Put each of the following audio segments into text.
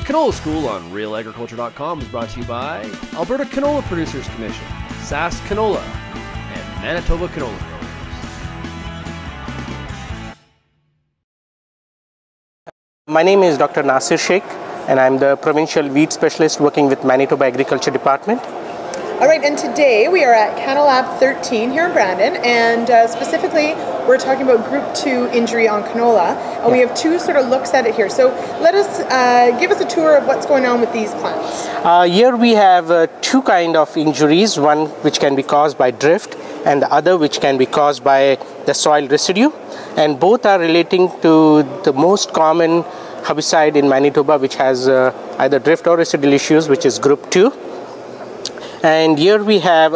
Canola School on realagriculture.com is brought to you by Alberta Canola Producers Commission, SAS Canola, and Manitoba Canola Growers. My name is Dr. Nasir Shaikh, and I'm the Provincial Weed Specialist working with Manitoba Agriculture Department. All right, and today we are at CanoLAB 13 here in Brandon, and specifically we're talking about Group 2 injury on canola, and we have two sort of looks at it here. So let us give us a tour of what's going on with these plants. Here we have two kind of injuries, one which can be caused by drift and the other which can be caused by the soil residue, and both are relating to the most common herbicide in Manitoba, which has either drift or residual issues, which is Group 2. And here we have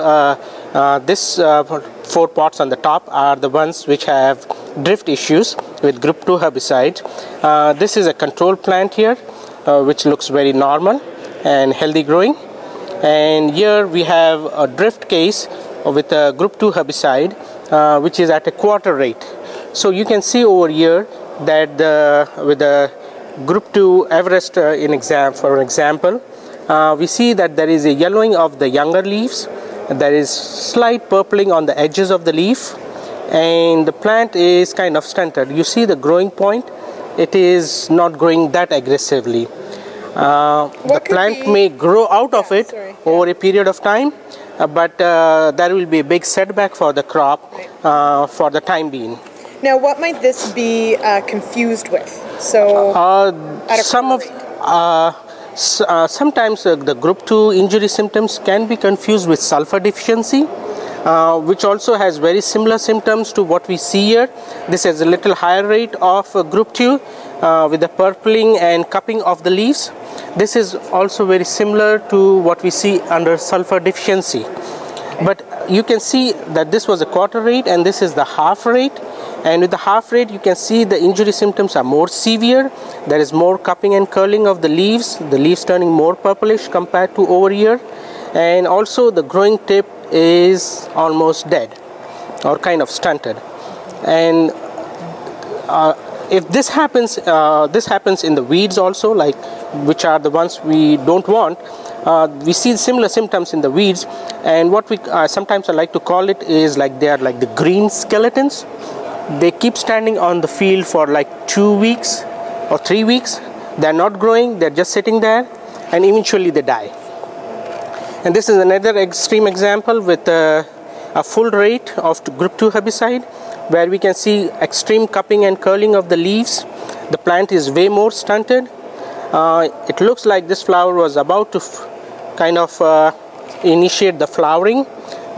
this 4 pots on the top are the ones which have drift issues with Group 2 herbicide. This is a control plant here, which looks very normal and healthy growing. And here we have a drift case with a Group 2 herbicide, which is at a quarter rate. So you can see over here that with the Group 2 Everest for example, we see that there is a yellowing of the younger leaves, there is slight purpling on the edges of the leaf, and the plant is kind of stunted. You see the growing point, it is not growing that aggressively. The plant may grow out of it over a period of time, but there will be a big setback for the crop for the time being. Now, what might this be confused with? So, sometimes the Group 2 injury symptoms can be confused with sulfur deficiency, which also has very similar symptoms to what we see here. This has a little higher rate of Group 2 with the purpling and cupping of the leaves. This is also very similar to what we see under sulfur deficiency. But you can see that this was a quarter rate and this is the half rate. And with the half rate, you can see the injury symptoms are more severe. There is more cupping and curling of the leaves turning more purplish compared to over here. And also the growing tip is almost dead or kind of stunted. And if this happens in the weeds also, like which are the ones we don't want. We see similar symptoms in the weeds, and what we sometimes I like to call it is like they are like the green skeletons. They keep standing on the field for like 2 weeks or 3 weeks. They're not growing, they're just sitting there, and eventually they die. And this is another extreme example with a full rate of Group 2 herbicide, where we can see extreme cupping and curling of the leaves. The plant is way more stunted. It looks like this flower was about to kind of initiate the flowering,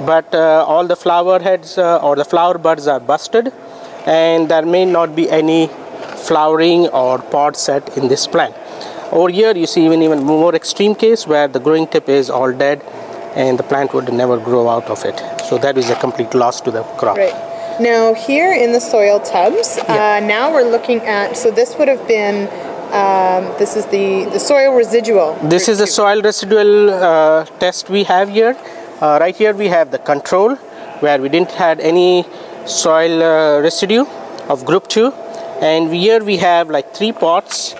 but all the flower heads or the flower buds are busted, and there may not be any flowering or pod set in this plant. Over here you see even more extreme case where the growing tip is all dead and the plant would never grow out of it. So that is a complete loss to the crop. Right. Now here in the soil tubs, now we're looking at, so this would have been, this is the soil residual. This is the soil residual test we have here. Right here we have the control where we didn't had any soil residue of Group 2, and here we have like 3 pots.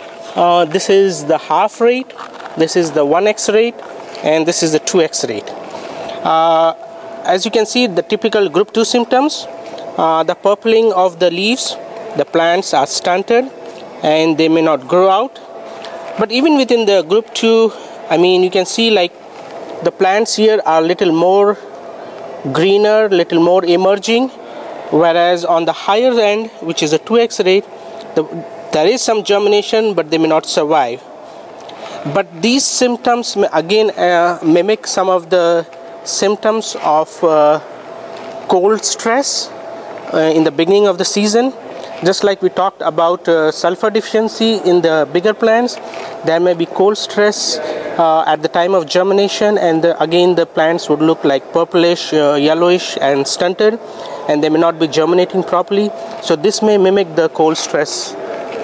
This is the half rate, this is the 1x rate, and this is the 2x rate. As you can see, the typical Group 2 symptoms, the purpling of the leaves, the plants are stunted and they may not grow out. But even within the Group 2, I mean, you can see like the plants here are a little more greener, little more emerging, whereas on the higher end, which is a 2x rate, there is some germination, but they may not survive. But these symptoms may again mimic some of the symptoms of cold stress in the beginning of the season. Just like we talked about sulfur deficiency in the bigger plants, there may be cold stress at the time of germination, and again the plants would look like purplish, yellowish and stunted, and they may not be germinating properly. So this may mimic the cold stress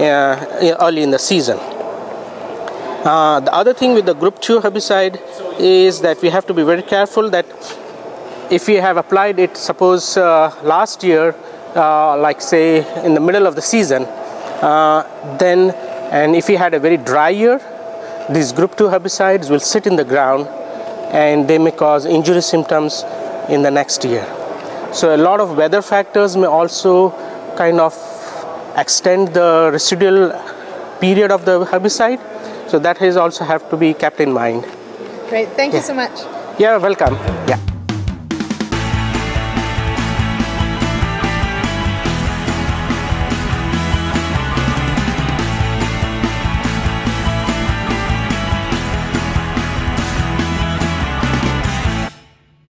early in the season. The other thing with the Group 2 herbicide is that we have to be very careful that if we have applied it, suppose last year, like say in the middle of the season, and if we had a very dry year, these group 2 herbicides will sit in the ground and they may cause injury symptoms in the next year. So a lot of weather factors may also kind of extend the residual period of the herbicide. So that is also have to be kept in mind. Great, thank you so much. You're welcome. Yeah.